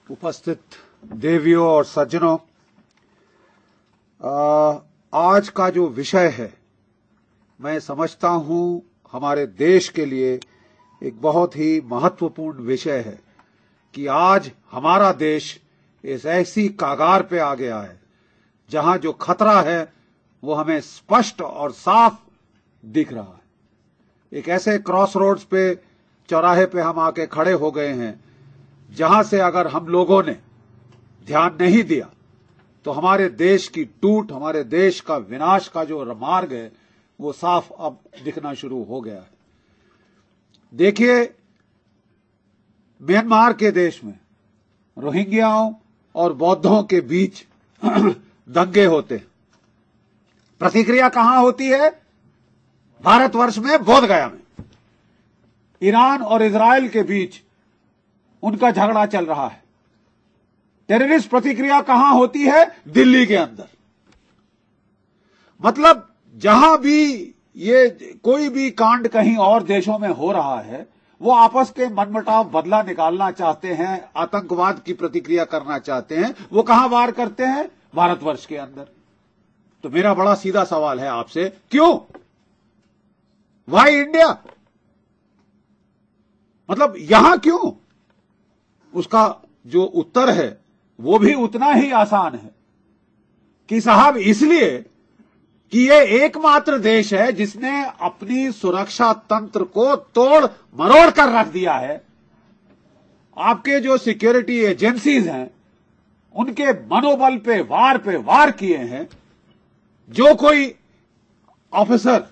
उपस्थित देवियों और सज्जनों, आज का जो विषय है मैं समझता हूं हमारे देश के लिए एक बहुत ही महत्वपूर्ण विषय है कि आज हमारा देश इस ऐसी कागार पे आ गया है जहां जो खतरा है वो हमें स्पष्ट और साफ दिख रहा है। एक ऐसे क्रॉस रोड्स पे, चौराहे पे हम आके खड़े हो गए हैं जहां से अगर हम लोगों ने ध्यान नहीं दिया तो हमारे देश की टूट, हमारे देश का विनाश का जो मार्ग है वो साफ अब दिखना शुरू हो गया है। देखिए, म्यांमार के देश में रोहिंग्याओं और बौद्धों के बीच दंगे होते हैं। प्रतिक्रिया कहां होती है? भारतवर्ष में, बोधगया में। ईरान और इजराइल के बीच उनका झगड़ा चल रहा है। टेररिस्ट प्रतिक्रिया कहां होती है? दिल्ली के अंदर। मतलब जहां भी ये कोई भी कांड कहीं और देशों में हो रहा है, वो आपस के मनमुटाव बदला निकालना चाहते हैं, आतंकवाद की प्रतिक्रिया करना चाहते हैं। वो कहां वार करते हैं? भारतवर्ष के अंदर। तो मेरा बड़ा सीधा सवाल है आपसे, क्यों? Why India? मतलब यहां क्यों? उसका जो उत्तर है वो भी उतना ही आसान है कि साहब इसलिए कि ये एकमात्र देश है जिसने अपनी सुरक्षा तंत्र को तोड़ मरोड़ कर रख दिया है। आपके जो सिक्योरिटी एजेंसीज हैं उनके मनोबल पे वार किए हैं। जो कोई ऑफिसर,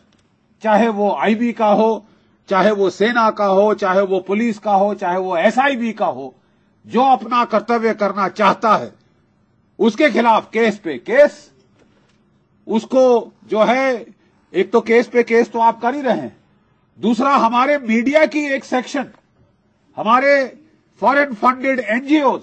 चाहे वो आईबी का हो, चाहे वो सेना का हो, चाहे वो पुलिस का हो, चाहे वो एसआईबी का हो, जो अपना कर्तव्य करना चाहता है उसके खिलाफ केस पे केस। उसको जो है, एक तो केस पे केस तो आप कर ही रहे हैं, दूसरा हमारे मीडिया की एक सेक्शन, हमारे फॉरेन फंडेड एनजीओज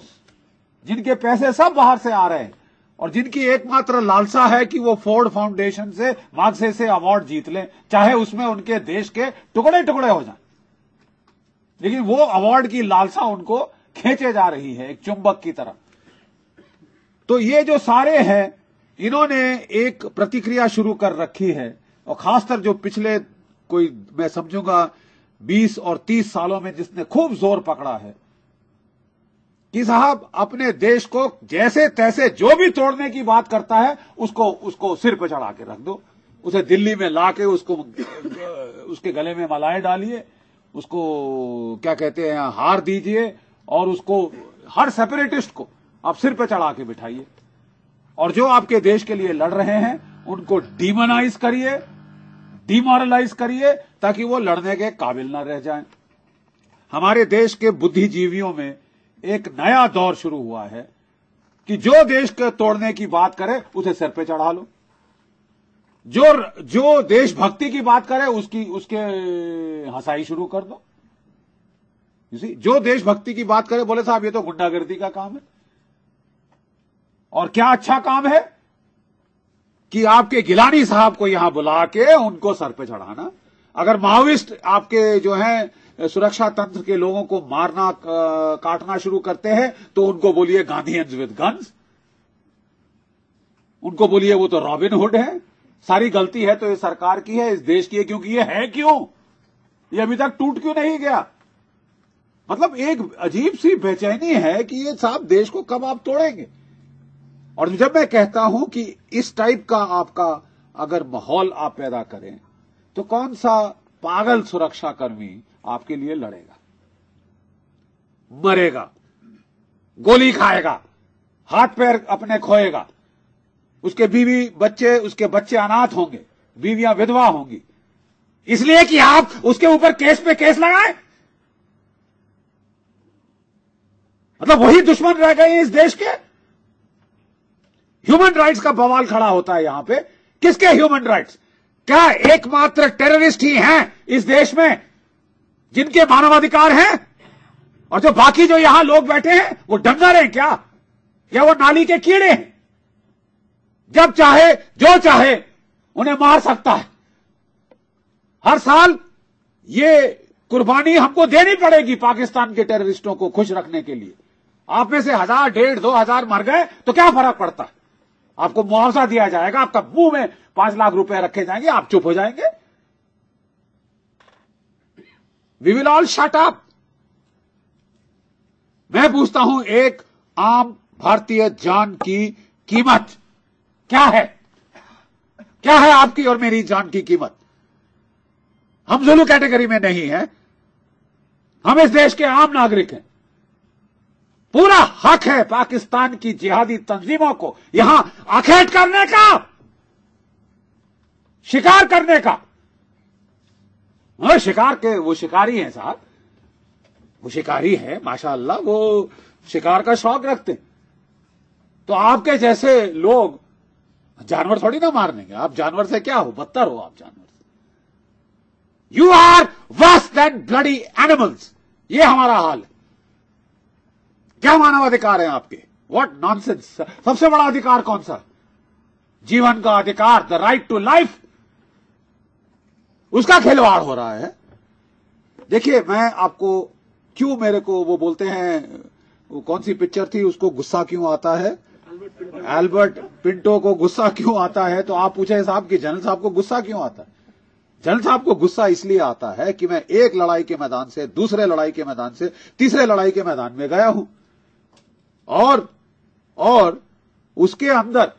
जिनके पैसे सब बाहर से आ रहे हैं और जिनकी एकमात्र लालसा है कि वो फोर्ड फाउंडेशन से मार्क्से से अवार्ड जीत लें, चाहे उसमें उनके देश के टुकड़े टुकड़े हो जाएं, लेकिन वो अवार्ड की लालसा उनको खींचे जा रही है एक चुंबक की तरह। तो ये जो सारे हैं, इन्होंने एक प्रतिक्रिया शुरू कर रखी है, और खासकर जो पिछले कोई मैं समझूंगा 20 और 30 सालों में जिसने खूब जोर पकड़ा है कि साहब अपने देश को जैसे तैसे जो भी तोड़ने की बात करता है उसको सिर पे चढ़ा के रख दो, उसे दिल्ली में लाके उसके गले में मलाई डालिए, उसको क्या कहते हैं हार दीजिए, और उसको हर सेपरेटिस्ट को आप सिर पे चढ़ा के बिठाइए, और जो आपके देश के लिए लड़ रहे हैं उनको डीमोनाइज करिए, डिमोरलाइज करिए, ताकि वो लड़ने के काबिल ना रह जाएं। हमारे देश के बुद्धिजीवियों में एक नया दौर शुरू हुआ है कि जो देश को तोड़ने की बात करे उसे सिर पे चढ़ा लो, जो देशभक्ति की बात करे उसके हंसाई शुरू कर दो। जो देशभक्ति की बात करे बोले साहब ये तो गुंडागर्दी का काम है। और क्या अच्छा काम है कि आपके गिलानी साहब को यहां बुला के उनको सर पे चढ़ाना। अगर माओविस्ट आपके जो है सुरक्षा तंत्र के लोगों को मारना काटना शुरू करते हैं तो उनको बोलिए गांधीयंस विद गन्स, उनको बोलिए वो तो रॉबिन हुड है। सारी गलती है तो ये सरकार की है, इस देश की है, क्योंकि ये है क्यों? ये अभी तक टूट क्यों नहीं गया? मतलब एक अजीब सी बेचैनी है कि ये साहब देश को कब आप तोड़ेंगे। और जब मैं कहता हूं कि इस टाइप का आपका अगर माहौल आप पैदा करें तो कौन सा पागल सुरक्षाकर्मी आपके लिए लड़ेगा? मरेगा, गोली खाएगा, हाथ पैर अपने खोएगा, उसके उसके बच्चे अनाथ होंगे, बीवियां विधवा होंगी, इसलिए कि आप उसके ऊपर केस पे केस लगाएं। मतलब वही दुश्मन रह गए इस देश के। ह्यूमन राइट्स का बवाल खड़ा होता है यहां पे। किसके ह्यूमन राइट्स? क्या एकमात्र टेररिस्ट ही हैं इस देश में जिनके मानवाधिकार हैं? और जो बाकी जो यहां लोग बैठे हैं वो डंगर हैं क्या, या वो नाली के कीड़े हैं? जब चाहे जो चाहे उन्हें मार सकता है। हर साल ये कुर्बानी हमको देनी पड़ेगी पाकिस्तान के टेररिस्टों को खुश रखने के लिए। आप में से 1000, 1,500, 2,000 मर गए तो क्या फर्क पड़ता है? आपको मुआवजा दिया जाएगा, आपका मुंह में 5 लाख रुपए रखे जाएंगे, आप चुप हो जाएंगे। We will all shut up. मैं पूछता हूं, एक आम भारतीय जान की कीमत क्या है? क्या है आपकी और मेरी जान की कीमत? हम जुलू कैटेगरी में नहीं है, हम इस देश के आम नागरिक हैं। पूरा हक है पाकिस्तान की जिहादी तंजीमों को यहां अखेट करने का, शिकार करने का। शिकार के वो शिकारी हैं साहब, वो शिकारी है माशाअल्लाह, वो शिकार का शौक रखते हैं। तो आपके जैसे लोग जानवर थोड़ी ना मार देंगे। आप जानवर से क्या हो, बदतर हो आप जानवर से। You are worse than bloody animals. ये हमारा हाल है। क्या मानवाधिकार है आपके? What nonsense. सबसे बड़ा अधिकार कौन सा? जीवन का अधिकार, द राइट टू लाइफ, उसका खिलवाड़ हो रहा है। देखिए, मैं आपको क्यों, मेरे को वो बोलते हैं, वो कौन सी पिक्चर थी, उसको गुस्सा क्यों आता है, एल्बर्ट पिंटो को गुस्सा क्यों आता है? तो आप पूछे साहब कि जनरल साहब को गुस्सा क्यों आता है? जनरल साहब को गुस्सा इसलिए आता है कि मैं एक लड़ाई के मैदान से दूसरे लड़ाई के मैदान से तीसरे लड़ाई के मैदान में गया हूं, और उसके अंदर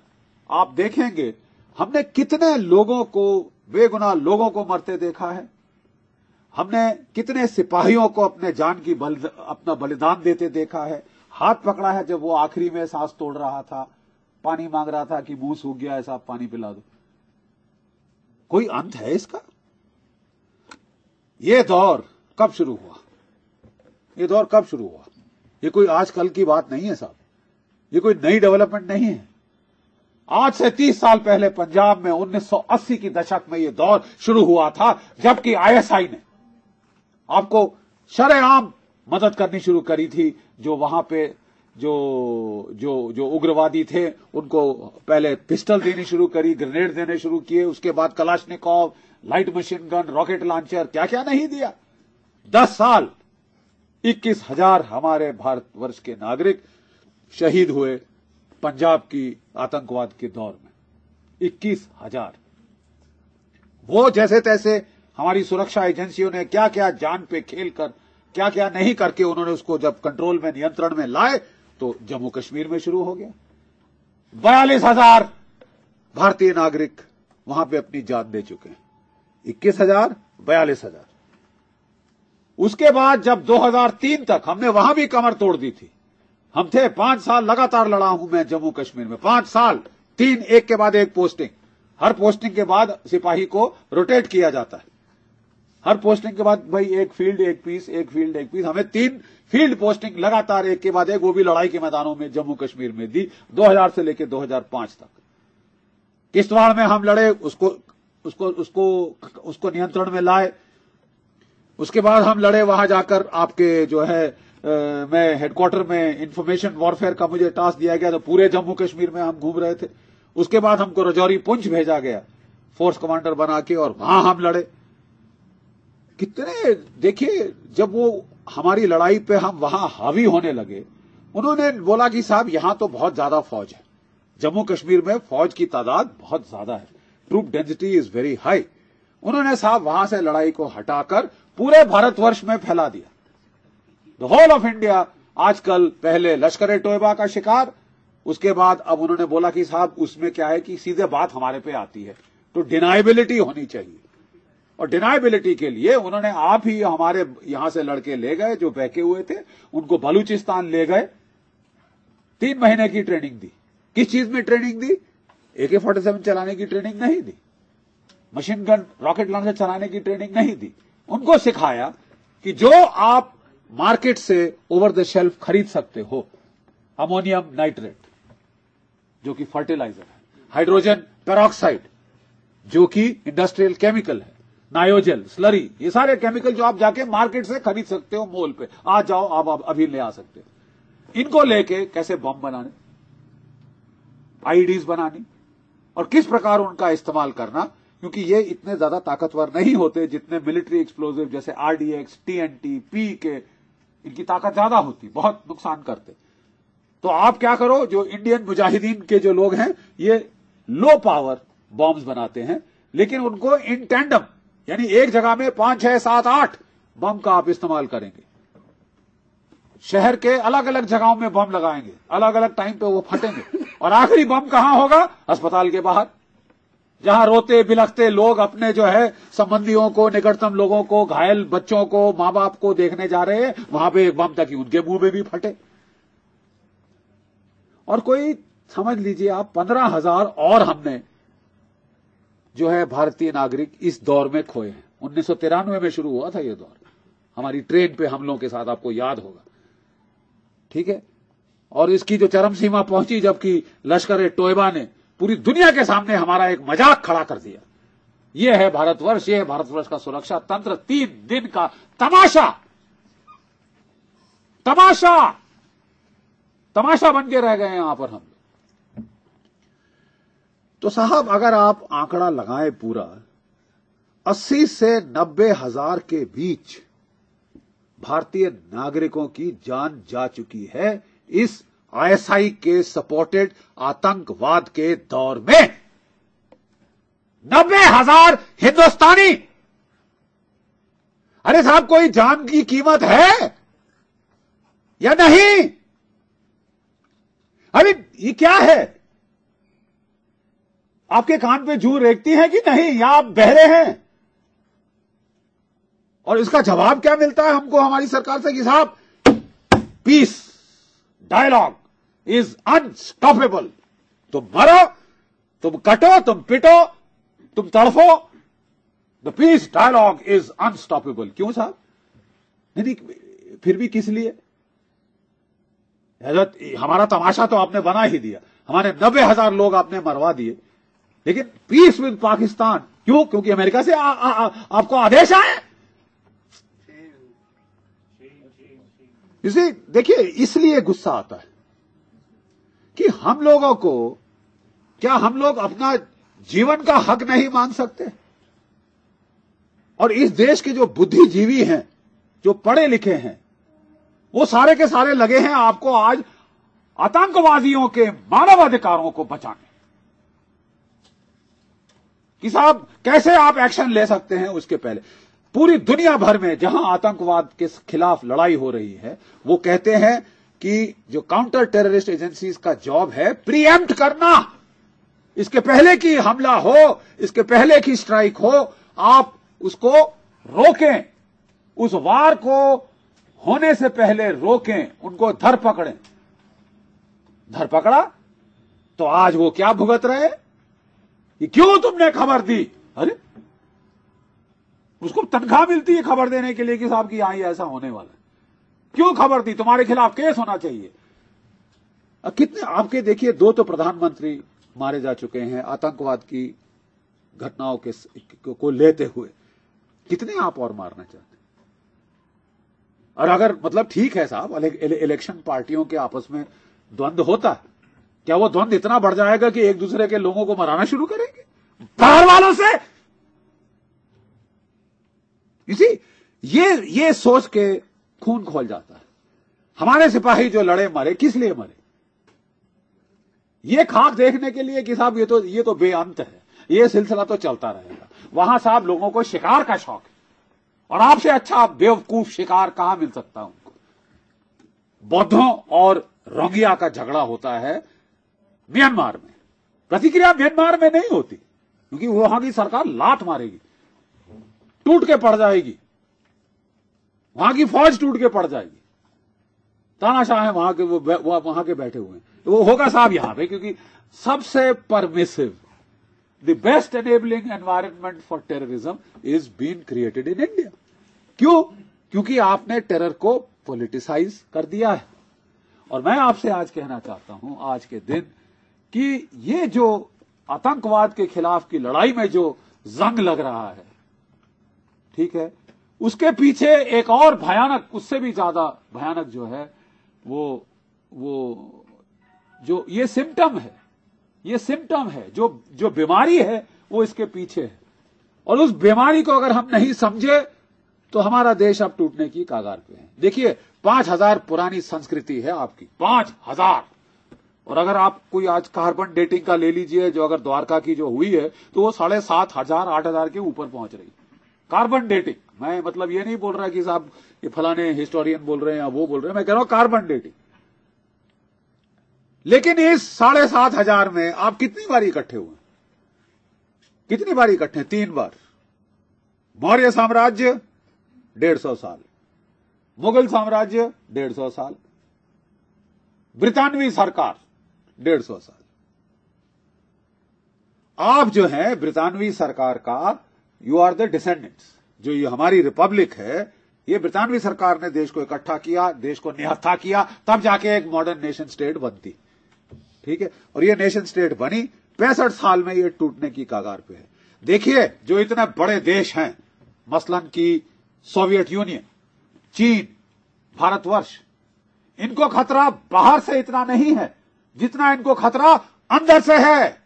आप देखेंगे हमने कितने लोगों को, बेगुनाह लोगों को मरते देखा है। हमने कितने सिपाहियों को अपने जान की अपना बलिदान देते देखा है। हाथ पकड़ा है जब वो आखिरी में सांस तोड़ रहा था, पानी मांग रहा था कि मुंह सूख गया है साहब, पानी पिला दो। कोई अंत है इसका? ये दौर कब शुरू हुआ? ये दौर कब शुरू हुआ? ये कोई आजकल की बात नहीं है साहब, ये कोई नई डेवलपमेंट नहीं है। आज से 30 साल पहले पंजाब में 1980 की दशक में ये दौर शुरू हुआ था, जबकि आईएसआई ने आपको शरेआम मदद करनी शुरू करी थी। जो वहां पे जो उग्रवादी थे उनको पहले पिस्टल देनी शुरू करी, ग्रेनेड देने शुरू किए, उसके बाद Kalashnikov, light machine gun, rocket launcher, क्या क्या नहीं दिया। 10 साल 21,000 हमारे भारतवर्ष के नागरिक शहीद हुए पंजाब की आतंकवाद के दौर में। 21,000। वो जैसे तैसे हमारी सुरक्षा एजेंसियों ने क्या क्या जान पे खेल कर, क्या क्या नहीं करके उन्होंने उसको जब कंट्रोल में, नियंत्रण में लाए तो जम्मू कश्मीर में शुरू हो गया। 42,000 भारतीय नागरिक वहां पे अपनी जान दे चुके हैं। 21,000, 42,000। उसके बाद जब 2003 तक हमने वहां भी कमर तोड़ दी थी। हम थे 5 साल लगातार लड़ा हूं मैं जम्मू कश्मीर में, 5 साल, 3 एक के बाद एक पोस्टिंग। हर पोस्टिंग के बाद सिपाही को रोटेट किया जाता है। हर पोस्टिंग के बाद भाई एक फील्ड एक पीस, एक फील्ड एक पीस। हमें 3 फील्ड पोस्टिंग लगातार एक के बाद एक, वो भी लड़ाई के मैदानों में जम्मू कश्मीर में दी, 2000 से लेकर 2005 तक। किश्तवाड़ में हम लड़े, उसको नियंत्रण में लाए। उसके बाद हम लड़े वहां जाकर, आपके जो है मैं हेडक्वार्टर में इंफॉर्मेशन वॉरफेयर का मुझे टास्क दिया गया, तो पूरे जम्मू कश्मीर में हम घूम रहे थे। उसके बाद हमको रजौरी पुंछ भेजा गया फोर्स कमांडर बना के, और वहां हम लड़े। कितने, देखिए, जब वो हमारी लड़ाई पे हम वहां हावी होने लगे, उन्होंने बोला कि साहब यहां तो बहुत ज्यादा फौज है, जम्मू कश्मीर में फौज की तादाद बहुत ज्यादा है, troop density is very high. उन्होंने साहब वहां से लड़ाई को हटाकर पूरे भारतवर्ष में फैला दिया। द होल ऑफ इंडिया आजकल, पहले लश्कर-ए तोयबा का शिकार, उसके बाद अब उन्होंने बोला कि साहब उसमें क्या है कि सीधे बात हमारे पे आती है, तो डिनाइबिलिटी होनी चाहिए। और डिनाइबिलिटी के लिए उन्होंने आप ही हमारे यहां से लड़के ले गए जो बहके हुए थे, उनको बलूचिस्तान ले गए, 3 महीने की ट्रेनिंग दी। किस चीज में ट्रेनिंग दी? AK-47 चलाने की ट्रेनिंग नहीं दी, मशीन गन, रॉकेट लॉन्चर चलाने की ट्रेनिंग नहीं दी। उनको सिखाया कि जो आप मार्केट से ओवर द शेल्फ खरीद सकते हो, अमोनियम नाइट्रेट जो कि फर्टिलाइजर है, हाइड्रोजन पेरोक्साइड जो कि इंडस्ट्रियल केमिकल है, नायोजेल, स्लरी, ये सारे केमिकल जो आप जाके मार्केट से खरीद सकते हो मोल पे, आज जाओ आप अभी ले आ सकते हो। इनको लेके कैसे बम बनाने, आईडीज बनानी, और किस प्रकार उनका इस्तेमाल करना, क्योंकि ये इतने ज्यादा ताकतवर नहीं होते जितने मिलिट्री एक्सप्लोजिव जैसे RDX, TNT, PK, इनकी ताकत ज्यादा होती, बहुत नुकसान करते। तो आप क्या करो, जो इंडियन मुजाहिदीन के जो लोग हैं ये लो पावर बॉम्ब्स बनाते हैं, लेकिन उनको इन टैंडम यानी एक जगह में 5, 6, 7, 8 बम का आप इस्तेमाल करेंगे। शहर के अलग अलग जगहों में बम लगाएंगे, अलग अलग टाइम पे वो फटेंगे, और आखिरी बम कहां होगा? अस्पताल के बाहर, जहां रोते बिलखते लोग अपने जो है संबंधियों को, निकटतम लोगों को, घायल बच्चों को, मां बाप को देखने जा रहे हैं, वहां पे एक बम ताकि उनके मुंह में भी फटे। और कोई समझ लीजिए आप 15,000 और हमने जो है भारतीय नागरिक इस दौर में खोए हैं। 1993 में शुरू हुआ था ये दौर, हमारी ट्रेन पे हमलों के साथ, आपको याद होगा, ठीक है। और इसकी जो चरम सीमा पहुंची जबकि लश्कर-ए-तोयबा ने पूरी दुनिया के सामने हमारा एक मजाक खड़ा कर दिया। ये है भारतवर्ष, ये है भारतवर्ष का सुरक्षा तंत्र। 3 दिन का तमाशा बन के रह गए यहां पर हम। तो साहब अगर आप आंकड़ा लगाएं पूरा, 80 से 90,000 के बीच भारतीय नागरिकों की जान जा चुकी है इस आईएसआई के सपोर्टेड आतंकवाद के दौर में। 90,000 हिंदुस्तानी। अरे साहब, कोई जान की कीमत है या नहीं? अरे ये क्या है? आपके कान पे जू रेखती है कि नहीं, या आप बहरे हैं? और इसका जवाब क्या मिलता है हमको हमारी सरकार से कि साहब पीस डायलॉग इज अनस्टॉपेबल। तुम मरो, तुम कटो, तुम पिटो, तुम तड़फो, the peace dialogue is unstoppable. क्यों साहब? नहीं, फिर भी किस लिए? हमारा तमाशा तो आपने बना ही दिया, हमारे 90,000 लोग आपने मरवा दिए, लेकिन पीस विद पाकिस्तान क्यों? क्योंकि अमेरिका से आपको आदेश आए। इसे देखिए, इसलिए गुस्सा आता है कि हम लोगों को, क्या हम लोग अपना जीवन का हक नहीं मान सकते? और इस देश के जो बुद्धिजीवी हैं, जो पढ़े लिखे हैं, वो सारे के सारे लगे हैं आपको आज आतंकवादियों के मानवाधिकारों को बचाने कि साहब कैसे आप एक्शन ले सकते हैं। उसके पहले पूरी दुनिया भर में जहां आतंकवाद के खिलाफ लड़ाई हो रही है, वो कहते हैं कि जो काउंटर टेररिस्ट एजेंसीज का जॉब है प्रीएम्प्ट करना, इसके पहले कि हमला हो, इसके पहले कि स्ट्राइक हो, आप उसको रोकें, उस वार को होने से पहले रोकें, उनको धर पकड़ा तो आज वो क्या भुगत रहे कि क्यों तुमने खबर दी? अरे उसको तनख्वाह मिलती है खबर देने के लिए कि साहब कि यहां ऐसा होने वाला है, क्यों खबर दी? तुम्हारे खिलाफ केस होना चाहिए। कितने आपके देखिए, 2 तो प्रधानमंत्री मारे जा चुके हैं आतंकवाद की घटनाओं को लेते हुए, कितने आप और मारना चाहते हैं? और अगर मतलब ठीक है साहब, इलेक्शन पार्टियों के आपस में द्वंद्व होता है, क्या वो द्वंद्व इतना बढ़ जाएगा कि एक दूसरे के लोगों को मराना शुरू करेंगे बाहर वालों से? इसी ये सोच के खून खोल जाता है। हमारे सिपाही जो लड़े मरे, किस लिए मरे? ये खाक देखने के लिए कि साहब ये तो बेअंत है, ये सिलसिला तो चलता रहेगा। वहां साहब लोगों को शिकार का शौक है, और आपसे अच्छा बेवकूफ शिकार कहां मिल सकता है उनको? बौद्धों और रोहिंग्या का झगड़ा होता है म्यांमार में, प्रतिक्रिया म्यांमार में नहीं होती क्योंकि वहां की सरकार लात मारेगी, टूट के पड़ जाएगी, वहां की फौज टूट के पड़ जाएगी। तानाशाह है वहां के, वो वहां के बैठे हुए हैं, तो वो होगा साहब यहां पे, क्योंकि सबसे permissive, the best enabling environment for terrorism is been created in India. क्यों? क्योंकि आपने टेरर को पॉलिटिसाइज कर दिया है। और मैं आपसे आज कहना चाहता हूं, आज के दिन, कि ये जो आतंकवाद के खिलाफ की लड़ाई में जो जंग लग रहा है, ठीक है, उसके पीछे एक और भयानक, उससे भी ज्यादा भयानक जो है वो जो ये सिम्टम है, जो बीमारी है वो इसके पीछे है। और उस बीमारी को अगर हम नहीं समझे तो हमारा देश अब टूटने की कगार पे है। देखिए, 5,000 पुरानी संस्कृति है आपकी, 5,000। और अगर आप कोई आज कार्बन डेटिंग का ले लीजिए, जो अगर द्वारका की जो हुई है तो वो 7,500 8,000 के ऊपर पहुंच रही कार्बन डेटिंग। मैं मतलब ये नहीं बोल रहा कि साहब ये फलाने हिस्टोरियन बोल रहे हैं या वो बोल रहे हैं, मैं कह रहा हूं कार्बन डेटिंग। लेकिन इस 7,500 में आप कितनी बार इकट्ठे हुए? कितनी बार इकट्ठे? 3 बार। मौर्य साम्राज्य 150 साल, मुगल साम्राज्य 150 साल, ब्रितानवी सरकार 150 साल। आप जो है ब्रितानवी सरकार का यू आर द डिसेंडेंट्स। जो ये हमारी रिपब्लिक है, ये ब्रितानवी सरकार ने देश को इकट्ठा किया, देश को निहत्था किया, तब जाके एक मॉडर्न नेशन स्टेट बनती। ठीक है, और ये नेशन स्टेट बनी 65 साल में, ये टूटने की कगार पे है। देखिए जो इतने बड़े देश हैं, मसलन की सोवियत यूनियन, चीन, भारतवर्ष, इनको खतरा बाहर से इतना नहीं है जितना इनको खतरा अंदर से है।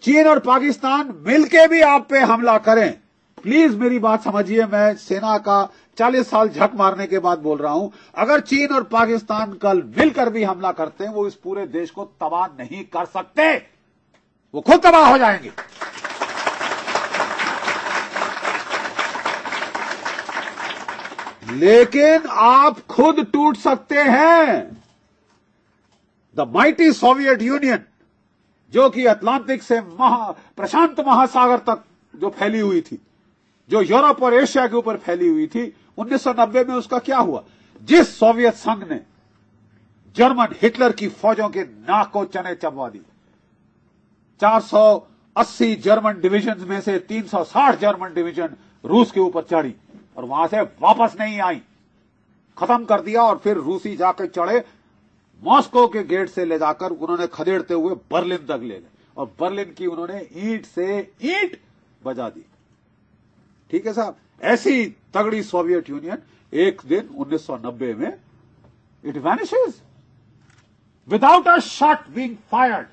चीन और पाकिस्तान मिलके भी आप पे हमला करें, प्लीज मेरी बात समझिए, मैं सेना का 40 साल झक मारने के बाद बोल रहा हूं, अगर चीन और पाकिस्तान कल मिलकर भी हमला करते हैं, वो इस पूरे देश को तबाह नहीं कर सकते, वो खुद तबाह हो जाएंगे। लेकिन आप खुद टूट सकते हैं। द माइटी सोवियत यूनियन, जो कि अटलांटिक से प्रशांत महासागर तक जो फैली हुई थी, जो यूरोप और एशिया के ऊपर फैली हुई थी, 1990 में उसका क्या हुआ? जिस सोवियत संघ ने जर्मन हिटलर की फौजों के नाक को चने चबवा दी, 480 जर्मन डिवीजन में से 360 जर्मन डिवीजन रूस के ऊपर चढ़ी और वहां से वापस नहीं आई, खत्म कर दिया। और फिर रूसी जाकर चढ़े, मॉस्को के गेट से ले जाकर उन्होंने खदेड़ते हुए बर्लिन तक ले गए और बर्लिन की उन्होंने ईंट से ईंट बजा दी। ठीक है साहब, ऐसी तगड़ी सोवियत यूनियन एक दिन 1990 में it vanishes without a shot being fired.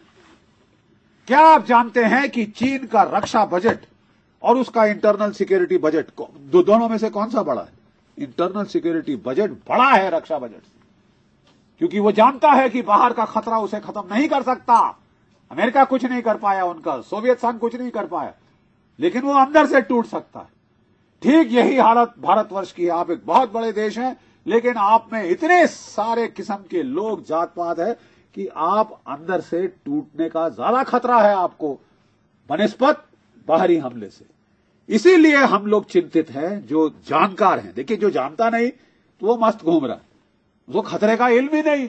क्या आप जानते हैं कि चीन का रक्षा बजट और उसका इंटरनल सिक्योरिटी बजट दोनों में से कौन सा बड़ा है? इंटरनल सिक्योरिटी बजट बड़ा है रक्षा बजट से, क्योंकि वो जानता है कि बाहर का खतरा उसे खत्म नहीं कर सकता। अमेरिका कुछ नहीं कर पाया, उनका सोवियत संघ कुछ नहीं कर पाया, लेकिन वो अंदर से टूट सकता है। ठीक यही हालत भारतवर्ष की है। आप एक बहुत बड़े देश हैं, लेकिन आप में इतने सारे किस्म के लोग, जात पात है कि आप अंदर से टूटने का ज्यादा खतरा है आपको बनिस्बत बाहरी हमले से। इसीलिए हम लोग चिंतित हैं, जो जानकार हैं। देखिए, जो जानता नहीं तो वो मस्त घूम रहा है, वो खतरे का इल्म ही नहीं,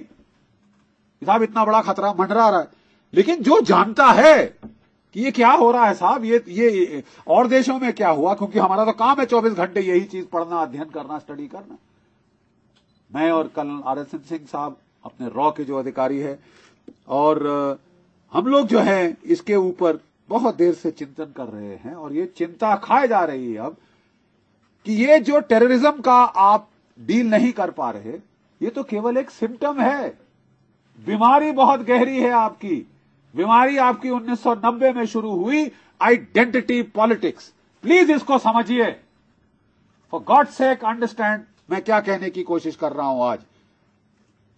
साहब इतना बड़ा खतरा मंडरा रहा है। लेकिन जो जानता है कि ये क्या हो रहा है साहब, ये और देशों में क्या हुआ, क्योंकि हमारा तो काम है 24 घंटे यही चीज पढ़ना, अध्ययन करना, स्टडी करना। मैं और कर्नल आर.एस.एन. सिंह साहब अपने रॉ के जो अधिकारी है, और हम लोग जो है इसके ऊपर बहुत देर से चिंतन कर रहे हैं, और ये चिंता खाए जा रही है अब कि ये जो टेररिज्म का आप डील नहीं कर पा रहे, ये तो केवल एक सिम्टम है। बीमारी बहुत गहरी है आपकी। बीमारी आपकी 1990 में शुरू हुई, आइडेंटिटी पॉलिटिक्स। प्लीज इसको समझिए, फॉर गॉड सेक अंडरस्टैंड मैं क्या कहने की कोशिश कर रहा हूं आज,